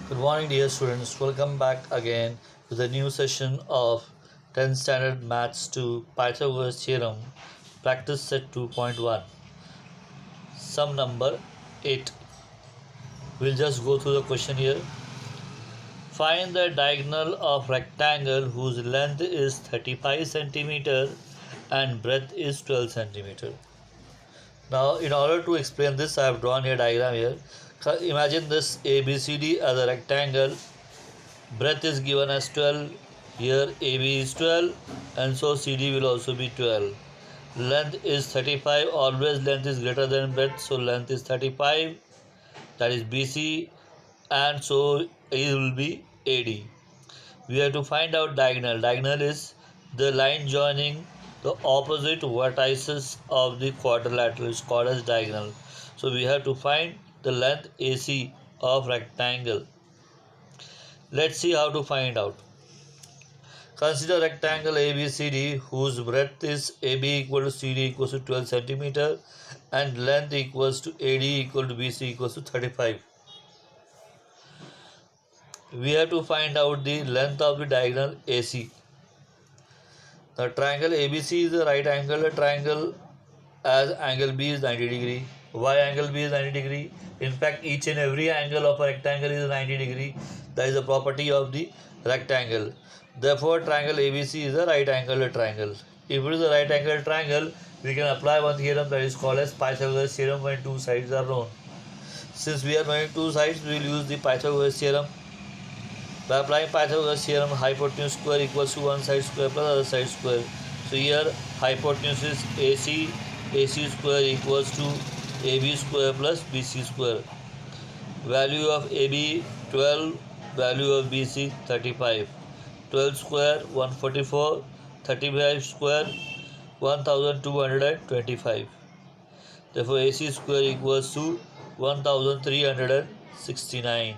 Good morning, dear students. Welcome back again to the new session of 10th Standard Maths 2 Pythagoras Theorem, Practice Set 2.1. Sum number 8. We'll just go through the question here. Find the diagonal of rectangle whose length is 35 centimeter and breadth is 12 centimeter. Now, in order to explain this, I have drawn a diagram here. Imagine this ABCD as a rectangle. Breadth is given as 12. Here AB is 12 and so CD will also be 12. Length is 35. Always length is greater than breadth, so length is 35. That is BC, and so it will be AD. We have to find out diagonal. Diagonal is the line joining the opposite vertices of the quadrilateral. It's called as diagonal. So we have to find the length AC of rectangle. Let's see how to find out. Consider rectangle ABCD whose breadth is AB equal to CD equals to 12 centimeter and length equals to AD equal to BC equals to 35. We have to find out the length of the diagonal AC. The triangle ABC is a right angle triangle as angle B is 90 degree. Why angle B is 90 degree? In fact, each and every angle of a rectangle is 90 degree. That is the property of the rectangle. Therefore, triangle ABC is a right angle triangle. If it is a right angle triangle, we can apply one theorem that is called as Pythagoras theorem when two sides are known. Since we are knowing two sides, we will use the Pythagoras theorem. By applying Pythagoras theorem, hypotenuse square equals to one side square plus other side square. So here hypotenuse is AC square equals to AB square plus BC square. Value of AB 12, value of BC 35. 12 square 144, 35 square 1225. Therefore AC square equals to 1369.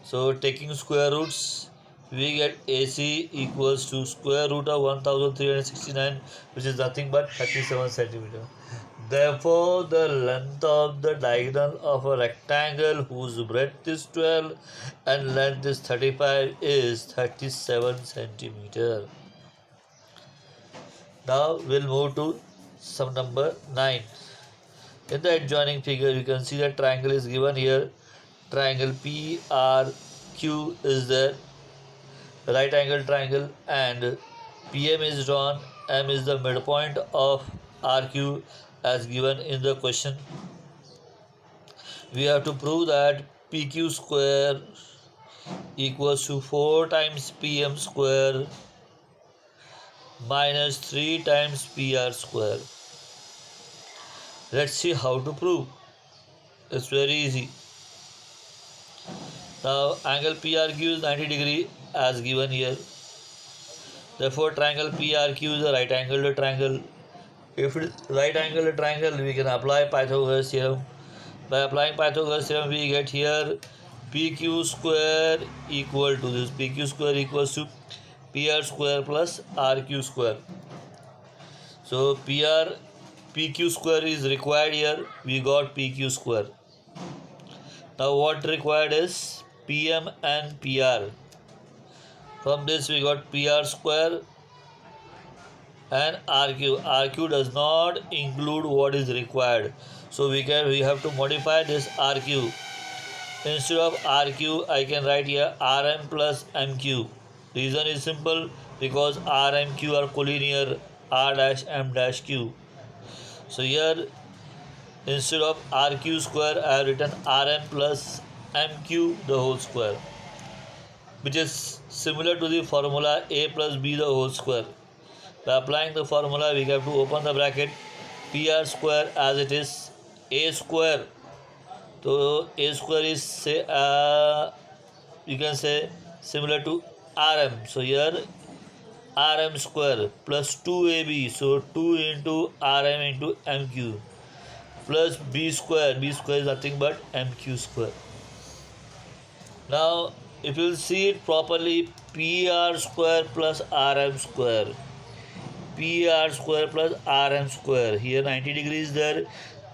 So taking square roots, we get AC equals to square root of 1369, which is nothing but 37 centimeter. Therefore, the length of the diagonal of a rectangle whose breadth is 12 and length is 35 is 37 centimeter. Now we'll move to sum number 9. In the adjoining figure, you can see that triangle is given here. Triangle PRQ is there, right angle triangle, and PM is drawn. M is the midpoint of RQ as given in the question. We have to prove that PQ square equals to 4 times PM square minus 3 times PR square. Let's see how to prove. It's very easy. Now angle PRQ is 90 degree as given here. Therefore triangle PRQ is a right angled triangle. If it is right angled triangle, we can apply Pythagoras theorem. By applying Pythagoras theorem, we get here PQ square equal to this. PQ square equals to PR square plus RQ square. So PQ square is required here. We got PQ square. Now what required is PM and PR. From this we got PR square and RQ. RQ does not include what is required. So we have to modify this RQ. Instead of RQ, I can write here RM plus MQ. Reason is simple, because R and Q are collinear, R dash M dash Q. So here instead of RQ square, I have written RM plus MQ the whole square, which is similar to the formula A plus B the whole square. By applying the formula, we have to open the bracket, PR square as it is, A square. So A square is you can say similar to RM. So here RM square plus 2AB. So 2 into RM into MQ plus B square. B square is nothing but MQ square. Now if you will see it properly, PR square plus RM square. PR square plus RM square. Here 90 degrees there,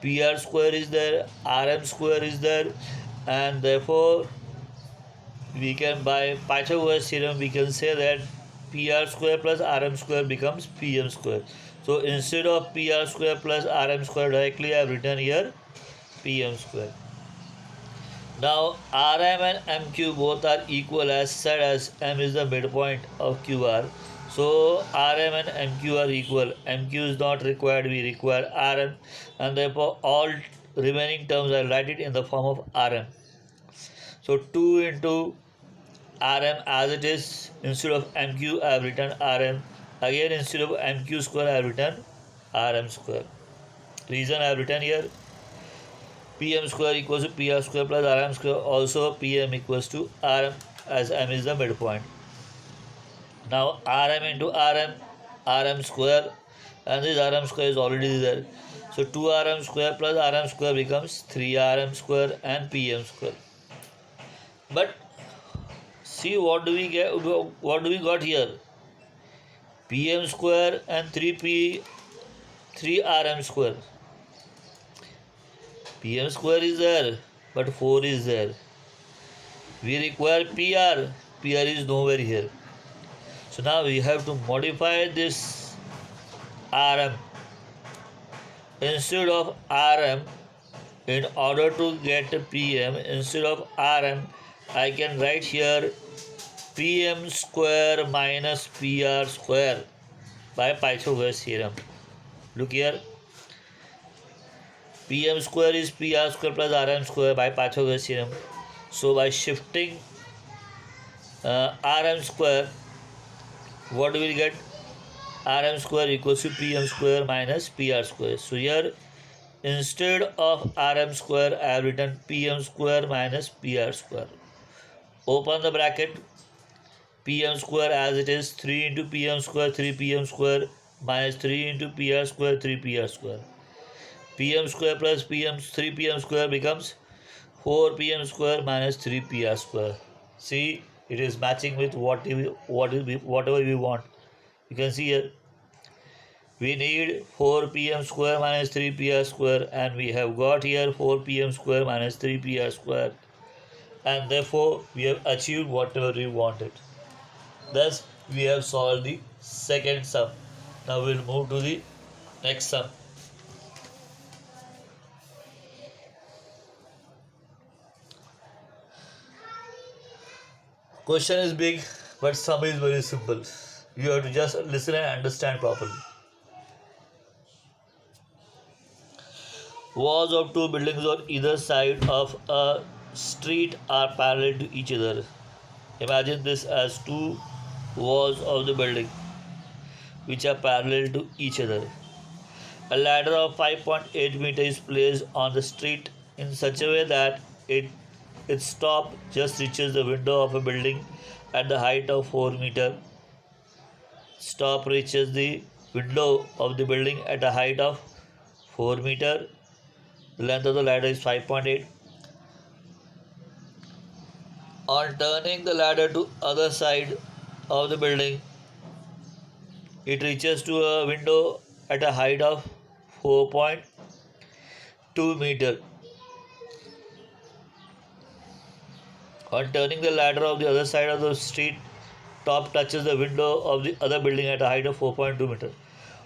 PR square is there, RM square is there, and therefore we can, by Pythagoras theorem, we can say that PR square plus RM square becomes PM square. So instead of PR square plus RM square directly, I have written here PM square. Now Rm and Mq both are equal as said, as M is the midpoint of QR. So Rm and Mq are equal. Mq is not required, we require Rm, and therefore all remaining terms I write it in the form of Rm. So 2 into Rm as it is, instead of Mq I have written Rm. Again instead of Mq square I have written Rm square. Reason I have written here, PM square equals to PR square plus RM square. Also PM equals to RM, as M is the midpoint. Now RM into RM square, and this RM square is already there. So 2RM square plus RM square becomes 3RM square and PM square. But see, what do we get? What do we got here? PM square and 3RM square. PM square is there, but 4 is there. We require PR. PR is nowhere here. So now we have to modify this RM. Instead of RM, in order to get PM, instead of RM, I can write here PM square minus PR square by Pythagoras theorem. Look here. PM square is PR square plus RM square by Pythagoras theorem. So by shifting RM square, what do we get? RM square equals to PM square minus PR square. So here, instead of RM square, I have written PM square minus PR square. Open the bracket. PM square as it is, 3 into PM square, 3 PM square, minus 3 into PR square, 3 PR square. PM square plus 3 PM square becomes 4 PM square minus 3 PR square. See, it is matching with whatever we want. You can see here, we need 4 PM square minus 3 PR square, and we have got here 4 PM square minus 3 PR square, and therefore we have achieved whatever we wanted. Thus, we have solved the second sum. Now we will move to the next sum. Question is big, but sum is very simple. You have to just listen and understand properly. Walls of two buildings on either side of a street are parallel to each other. Imagine this as two walls of the building which are parallel to each other. A ladder of 5.8 meters is placed on the street in such a way that its top just reaches the window of a building at the height of 4 meters. Top reaches the window of the building at a height of 4 meters. The length of the ladder is 5.8. On turning the ladder to other side of the building, it reaches to a window at a height of 4.2 meters. On turning the ladder of the other side of the street, top touches the window of the other building at a height of 4.2 meters.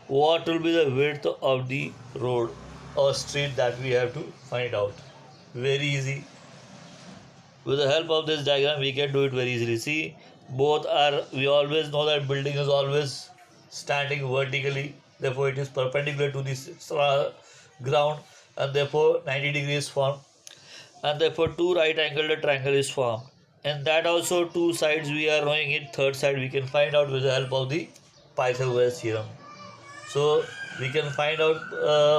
What will be the width of the road or street that we have to find out? Very easy. With the help of this diagram, we can do it very easily. See, we always know that building is always standing vertically, therefore it is perpendicular to the ground, and therefore 90 degrees formed, and therefore two right angled triangle is formed. And that also two sides we are knowing it, third side we can find out with the help of the Pythagoras theorem. So we can find out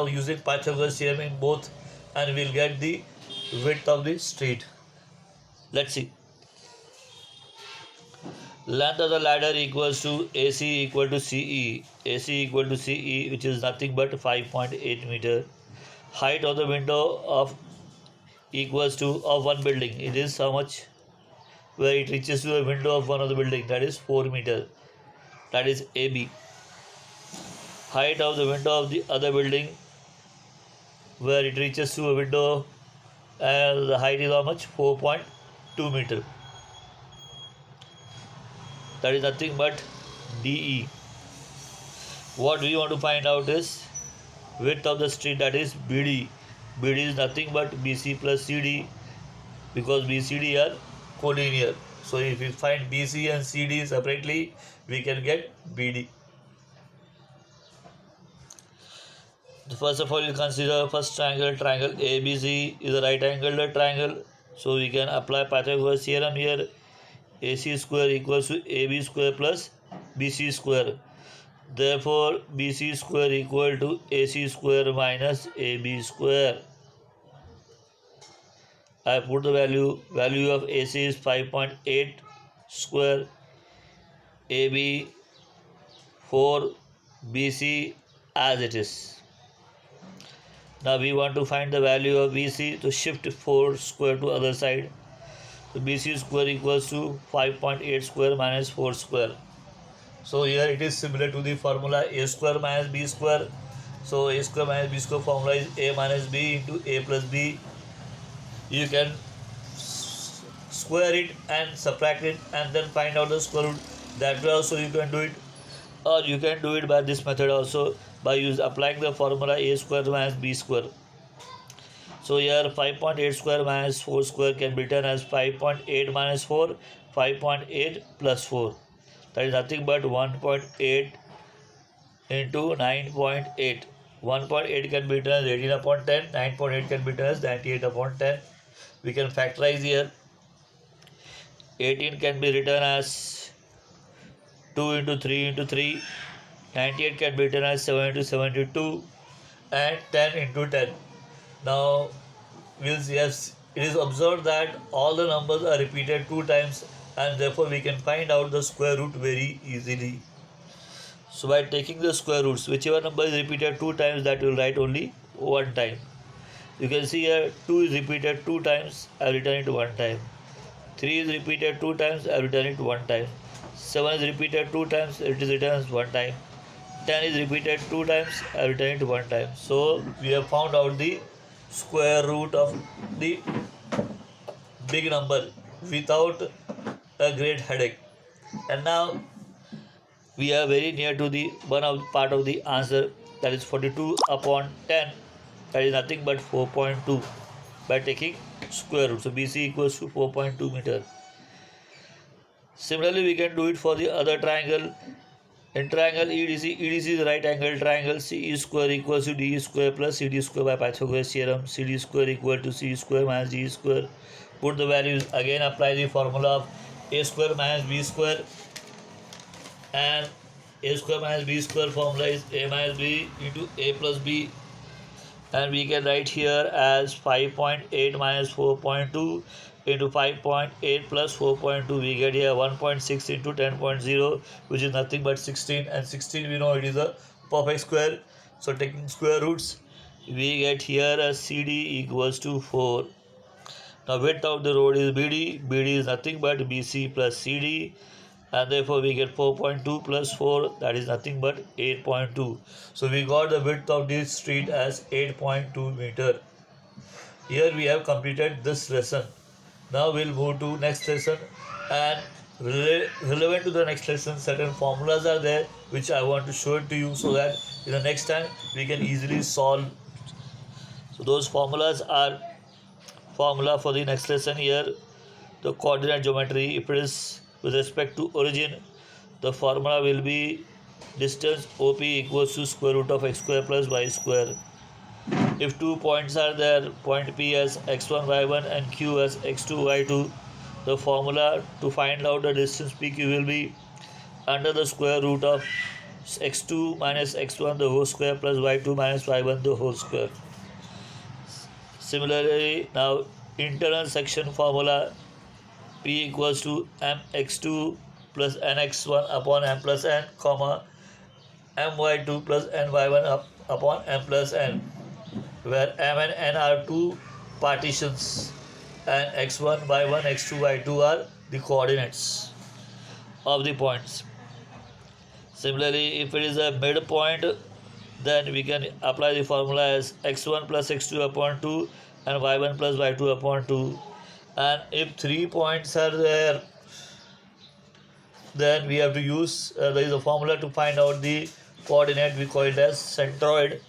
using Pythagoras theorem in both, and we'll get the width of the street. Let's see. Length of the ladder equals to AC equal to CE. AC equal to CE, which is nothing but 5.8 meter. Height of the window of one building. It is how much? Where it reaches to the window of one of the building. That is 4 meter. That is AB. Height of the window of the other building, where it reaches to a window, and the height is how much? 4.2 meter. that is nothing but DE. What we want to find out is width of the street, that is BD. BD is nothing but BC plus CD, because BCD are collinear. So if we find BC and CD separately, we can get BD. First of all, you consider first triangle. Triangle ABC is a right angled triangle. So we can apply Pythagoras theorem here. AC square equals to AB square plus BC square. Therefore, BC square equal to AC square minus AB square. I put the value of AC is 5.8 square, AB 4, BC as it is. Now we want to find the value of BC, to shift 4 square to other side. So BC square equals to 5.8 square minus 4 square. So here it is similar to the formula A square minus B square. So A square minus B square formula is A minus B into A plus B. You can square it and subtract it and then find out the square root. That way also you can do it, or you can do it by this method also, by applying the formula A square minus B square. So here 5.8 square minus 4 square can be written as 5.8 minus 4, 5.8 plus 4. That is nothing but 1.8 into 9.8. 1.8 can be written as 18 upon 10, 9.8 can be written as 98 upon 10. We can factorize here. 18 can be written as 2 into 3 into 3. 98 can be written as 7 into 72, and 10 into 10. Now, we'll see, yes, it is observed that all the numbers are repeated 2 times, and therefore we can find out the square root very easily. So by taking the square roots, whichever number is repeated 2 times, that will write only 1 time. You can see here 2 is repeated 2 times, I will return it 1 time. 3 is repeated 2 times, I will return it 1 time. 7 is repeated 2 times, it is returned 1 time. 10 is repeated 2 times, I will return it 1 time. So we have found out the square root of the big number without a great headache. And now we are very near to the one of part of the answer, that is 42 upon 10, that is nothing but 4.2, by taking square root. So BC equals to 4.2 meter. Similarly, we can do it for the other triangle. In triangle EDC, EDC is a right angle triangle. CE square equals to DE square plus CD square by Pythagoras theorem. CD square equal to C square minus D square. Put the values, again apply the formula of A square minus B square, and A square minus B square formula is A minus B into A plus B, and we can write here as 5.8 minus 4.2 into 5.8 plus 4.2. We get here 1.6 into 10.0, which is nothing but 16, and 16 we know it is a perfect square. So taking square roots, we get here as CD equals to 4. Now width of the road is BD. BD is nothing but BC plus CD, and therefore we get 4.2 plus 4, that is nothing but 8.2. So we got the width of this street as 8.2 meter. Here we have completed this lesson. Now we'll move to next lesson, and relevant to the next lesson, certain formulas are there which I want to show it to you, so that in the next time we can easily solve. So those formulas are formula for the next lesson here. The coordinate geometry, if it is with respect to origin, the formula will be distance OP equals to square root of x square plus y square. If 2 points are there, point P as x1 y1 and Q as x2 y2, the formula to find out the distance PQ will be under the square root of x2 minus x1 the whole square plus y2 minus y1 the whole square. Similarly, now internal section formula, P equals to mx2 plus nx1 upon m plus n, comma my2 plus ny1 upon m plus n, where m and n are two partitions and x1, y1, x2, y2 are the coordinates of the points. Similarly, if it is a midpoint, then we can apply the formula as x1 plus x2 upon 2 and y1 plus y2 upon 2. And if 3 points are there, Then we have to use, there is a formula to find out the coordinate, we call it as centroid,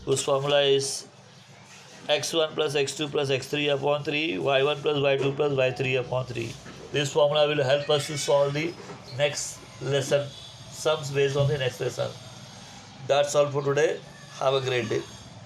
whose formula is x1 plus x2 plus x3 upon 3, y1 plus y2 plus y3 upon 3. This formula will help us to solve the next lesson, sums based on the next lesson. That's all for today. Have a great day.